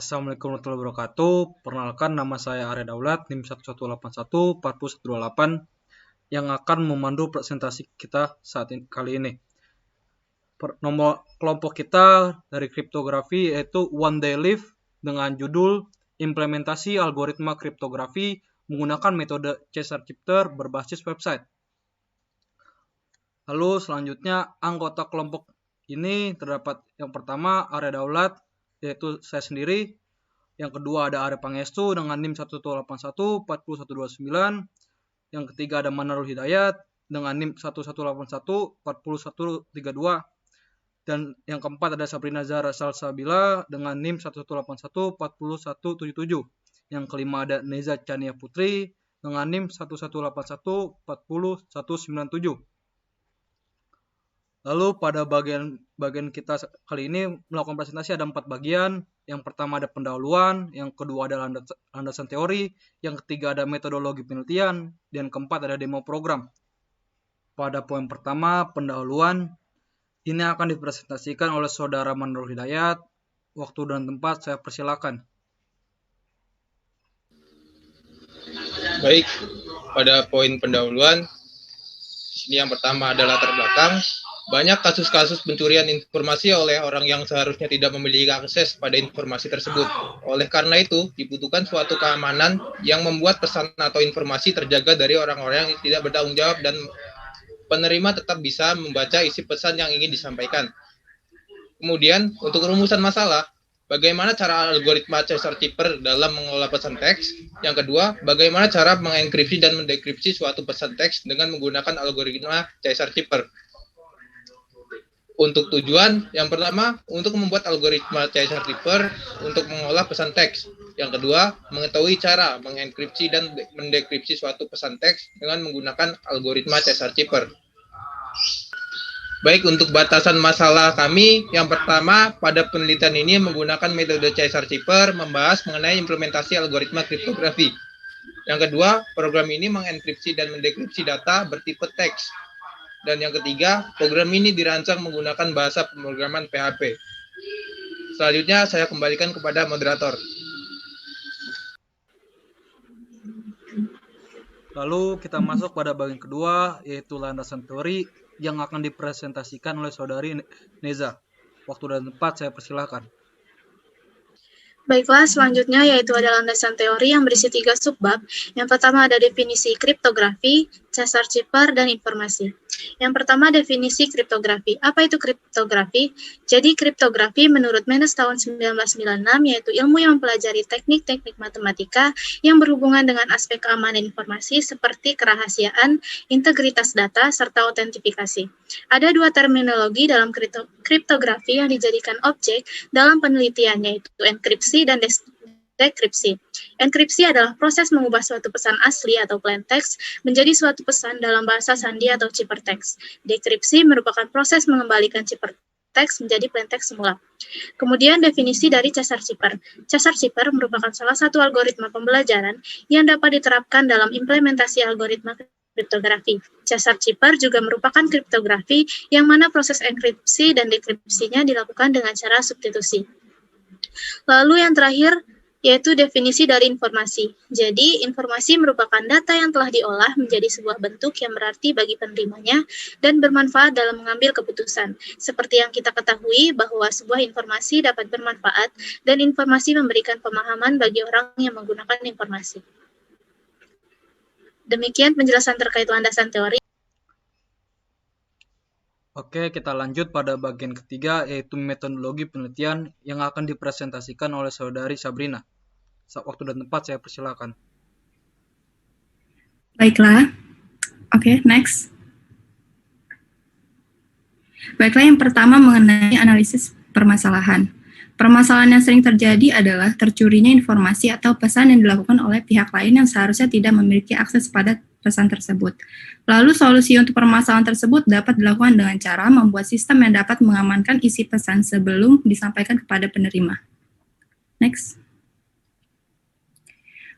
Assalamualaikum warahmatullahi wabarakatuh. Perkenalkan, nama saya Arya Daulat, NIM 1181 40128 yang akan memandu presentasi kita kali ini. Nomor kelompok kita dari kriptografi yaitu One Day Live dengan judul Implementasi Algoritma Kriptografi menggunakan metode Caesar-Shifter berbasis website. Lalu selanjutnya anggota kelompok ini terdapat yang pertama Arya Daulat, yaitu saya sendiri. Yang kedua ada Arya Pangestu dengan NIM 1181 40129. Yang ketiga ada Manarul Hidayat dengan NIM 1181 40132. Dan yang keempat ada Sabrina Zahra Salsabila dengan NIM 1181 40177. Yang kelima ada Neza Chania Putri dengan NIM 1181 40197. Lalu pada bagian kita kali ini melakukan presentasi ada 4 bagian. Yang pertama ada pendahuluan, yang kedua ada landasan teori, yang ketiga ada metodologi penelitian, dan keempat ada demo program. Pada poin pertama, pendahuluan, ini akan dipresentasikan oleh Saudara Manarul Hidayat. Waktu dan tempat saya persilakan. Baik, pada poin pendahuluan, ini yang pertama adalah latar belakang. Banyak kasus-kasus pencurian informasi oleh orang yang seharusnya tidak memiliki akses pada informasi tersebut. Oleh karena itu, dibutuhkan suatu keamanan yang membuat pesan atau informasi terjaga dari orang-orang yang tidak bertanggung jawab dan penerima tetap bisa membaca isi pesan yang ingin disampaikan. Kemudian, untuk rumusan masalah, bagaimana cara algoritma Caesar-Shifter dalam mengelola pesan teks? Yang kedua, bagaimana cara mengenkripsi dan mendekripsi suatu pesan teks dengan menggunakan algoritma Caesar-Shifter? Untuk tujuan, yang pertama, untuk membuat algoritma Caesar-Shifter untuk mengolah pesan teks. Yang kedua, mengetahui cara mengenkripsi dan mendekripsi suatu pesan teks dengan menggunakan algoritma Caesar-Shifter. Baik, untuk batasan masalah kami, yang pertama, pada penelitian ini menggunakan metode Caesar-Shifter membahas mengenai implementasi algoritma kriptografi. Yang kedua, program ini mengenkripsi dan mendekripsi data bertipe teks. Dan yang ketiga, program ini dirancang menggunakan bahasa pemrograman PHP. Selanjutnya, saya kembalikan kepada moderator. Lalu kita masuk pada bagian kedua, yaitu landasan teori yang akan dipresentasikan oleh Saudari Neza. Waktu dan tempat saya persilahkan. Baiklah, selanjutnya yaitu ada landasan teori yang berisi 3 subbab. Yang pertama ada definisi kriptografi, Caesar-Shifter, dan informasi. Yang pertama definisi kriptografi. Apa itu kriptografi? Jadi kriptografi menurut Menes tahun 1996 yaitu ilmu yang mempelajari teknik-teknik matematika yang berhubungan dengan aspek keamanan informasi seperti kerahasiaan, integritas data, serta autentifikasi. Ada 2 terminologi dalam kriptografi yang dijadikan objek dalam penelitian yaitu enkripsi dan dekripsi. Enkripsi adalah proses mengubah suatu pesan asli atau plain text menjadi suatu pesan dalam bahasa sandi atau ciphertext. Dekripsi merupakan proses mengembalikan ciphertext menjadi plain text semula. Kemudian definisi dari Caesar-Shifter. Caesar-Shifter merupakan salah satu algoritma pembelajaran yang dapat diterapkan dalam implementasi algoritma kriptografi. Caesar-Shifter juga merupakan kriptografi yang mana proses enkripsi dan dekripsinya dilakukan dengan cara substitusi. Lalu yang terakhir yaitu definisi dari informasi. Jadi, informasi merupakan data yang telah diolah menjadi sebuah bentuk yang berarti bagi penerimanya dan bermanfaat dalam mengambil keputusan. Seperti yang kita ketahui bahwa sebuah informasi dapat bermanfaat dan informasi memberikan pemahaman bagi orang yang menggunakan informasi. Demikian penjelasan terkait landasan teori. Oke, kita lanjut pada bagian ketiga, yaitu metodologi penelitian yang akan dipresentasikan oleh Saudari Sabrina. Waktu dan tempat saya persilakan. Baiklah. Oke, next. Baiklah, yang pertama mengenai analisis permasalahan. Permasalahan yang sering terjadi adalah tercurinya informasi atau pesan yang dilakukan oleh pihak lain yang seharusnya tidak memiliki akses pada pesan tersebut. Lalu solusi untuk permasalahan tersebut dapat dilakukan dengan cara membuat sistem yang dapat mengamankan isi pesan sebelum disampaikan kepada penerima. Next.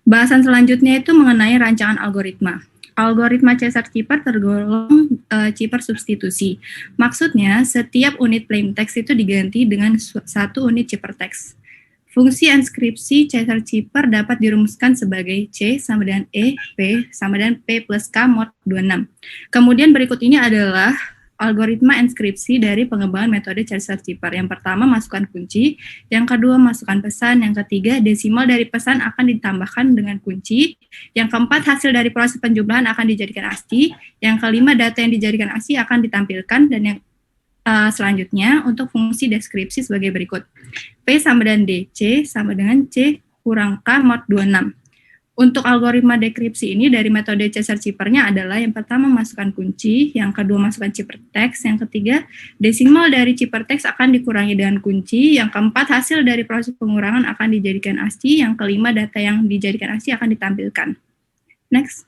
Bahasan selanjutnya itu mengenai rancangan algoritma. Algoritma Caesar-Shifter tergolong Shifter substitusi. Maksudnya, setiap unit plain text itu diganti dengan satu unit ciphertext. Fungsi enskripsi Caesar-Cipper dapat dirumuskan sebagai C sama dengan E, P sama dengan P plus K mod 26. Kemudian berikut ini adalah algoritma enskripsi dari pengembangan metode Caesar-Cipper. Yang pertama, masukkan kunci. Yang kedua, masukkan pesan. Yang ketiga, desimal dari pesan akan ditambahkan dengan kunci. Yang keempat, hasil dari proses penjumlahan akan dijadikan ASCII. Yang kelima, data yang dijadikan ASCII akan ditampilkan. Dan yang selanjutnya, untuk fungsi deskripsi sebagai berikut. P sama dengan D, C sama dengan C kurang K mod 26. Untuk algoritma dekripsi ini dari metode Caesar-Cipper-nya adalah yang pertama masukkan kunci, yang kedua masukkan ciphertext, yang ketiga desimal dari ciphertext akan dikurangi dengan kunci, yang keempat hasil dari proses pengurangan akan dijadikan ASCII, yang kelima data yang dijadikan ASCII akan ditampilkan. Next.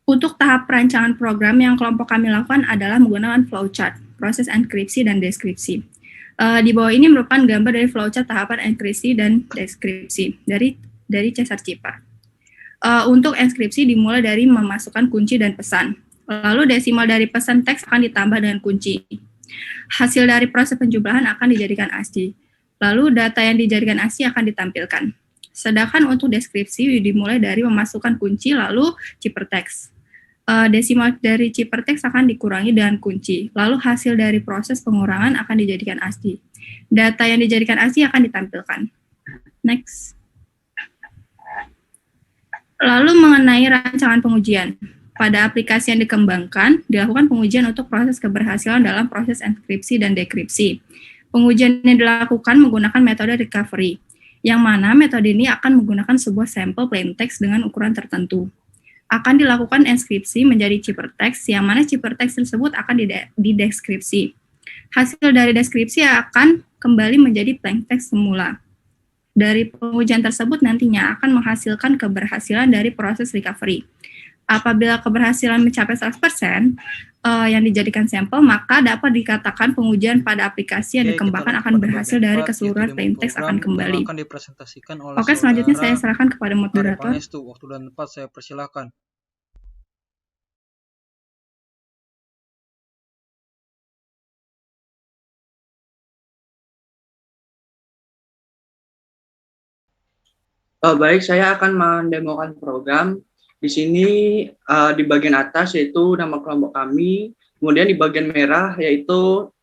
Untuk tahap perancangan program yang kelompok kami lakukan adalah menggunakan flowchart, proses enkripsi dan deskripsi. Di bawah ini merupakan gambar dari flowchart tahapan enkripsi dan deskripsi dari Caesar-Cipper. Untuk enkripsi dimulai dari memasukkan kunci dan pesan. Lalu desimal dari pesan teks akan ditambah dengan kunci. Hasil dari proses penjumlahan akan dijadikan ASCII. Lalu data yang dijadikan ASCII akan ditampilkan. Sedangkan untuk deskripsi dimulai dari memasukkan kunci lalu ciphertext. Desimal dari ciphertext akan dikurangi dengan kunci. Lalu hasil dari proses pengurangan akan dijadikan ASCII. Data yang dijadikan ASCII akan ditampilkan. Next. Lalu mengenai rancangan pengujian. Pada aplikasi yang dikembangkan, dilakukan pengujian untuk proses keberhasilan dalam proses enkripsi dan dekripsi. Pengujian yang dilakukan menggunakan metode recovery, yang mana metode ini akan menggunakan sebuah sampel plain text dengan ukuran tertentu. Akan dilakukan enskripsi menjadi ciphertext, yang mana ciphertext tersebut akan dideskripsi. Hasil dari deskripsi akan kembali menjadi plain text semula. Dari pengujian tersebut nantinya akan menghasilkan keberhasilan dari proses recovery. Apabila keberhasilan mencapai 100%, yang dijadikan sampel, maka dapat dikatakan pengujian pada aplikasi yang dikembangkan akan berhasil dari keseluruhan plain text akan kembali. Oke, selanjutnya saya serahkan kepada moderator. Waktu dan tempat saya persilakan. Baik, saya akan mendemokan program. Di sini di bagian atas yaitu nama kelompok kami, kemudian di bagian merah yaitu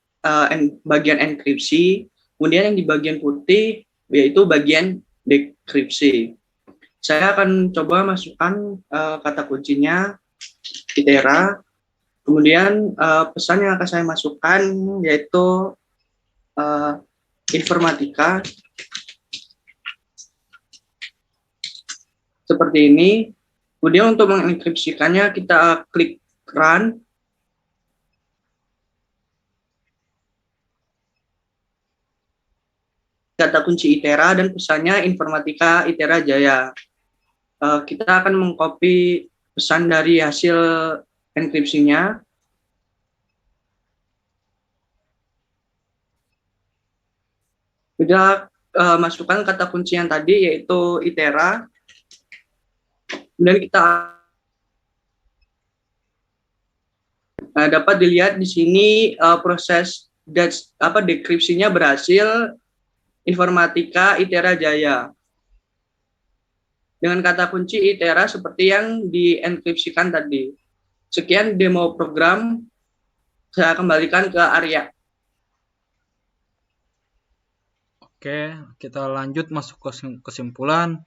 bagian enkripsi, kemudian yang di bagian putih yaitu bagian dekripsi. Saya akan coba masukkan kata kuncinya Itera, kemudian pesan yang akan saya masukkan yaitu informatika. Seperti ini. Kemudian untuk mengenkripsikannya kita klik run. Kata kunci Itera dan pesannya informatika Itera Jaya. Kita akan mengcopy pesan dari hasil enkripsinya. Kita masukkan kata kunci yang tadi yaitu Itera. Kemudian kita dapat dilihat di sini proses dekripsinya berhasil, informatika Itera Jaya. Dengan kata kunci Itera seperti yang dienkripsikan tadi. Sekian demo program, saya kembalikan ke Arya. Oke, kita lanjut masuk ke kesimpulan.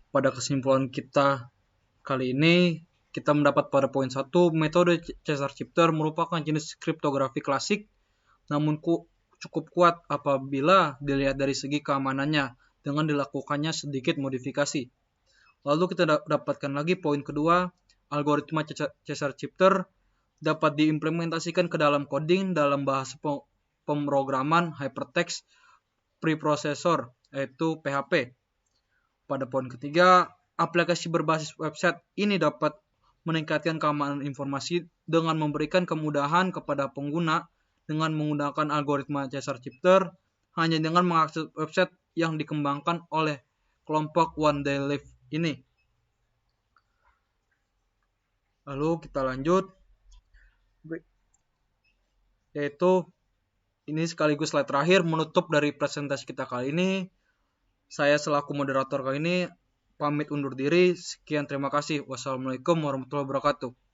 Pada kesimpulan kita kali ini, kita mendapat pada poin 1, metode Caesar-Cipper merupakan jenis kriptografi klasik, namun cukup kuat apabila dilihat dari segi keamanannya dengan dilakukannya sedikit modifikasi. Lalu kita dapatkan lagi poin kedua, algoritma Caesar-Cipper dapat diimplementasikan ke dalam coding dalam bahasa pemrograman hypertext preprocessor, yaitu PHP. Pada poin ketiga, aplikasi berbasis website ini dapat meningkatkan keamanan informasi dengan memberikan kemudahan kepada pengguna dengan menggunakan algoritma Caesar-Cipper hanya dengan mengakses website yang dikembangkan oleh kelompok One Day Live ini. Lalu kita lanjut, yaitu ini sekaligus slide terakhir menutup dari presentasi kita kali ini. Saya selaku moderator kali ini pamit undur diri. Sekian, terima kasih. Wassalamualaikum warahmatullahi wabarakatuh.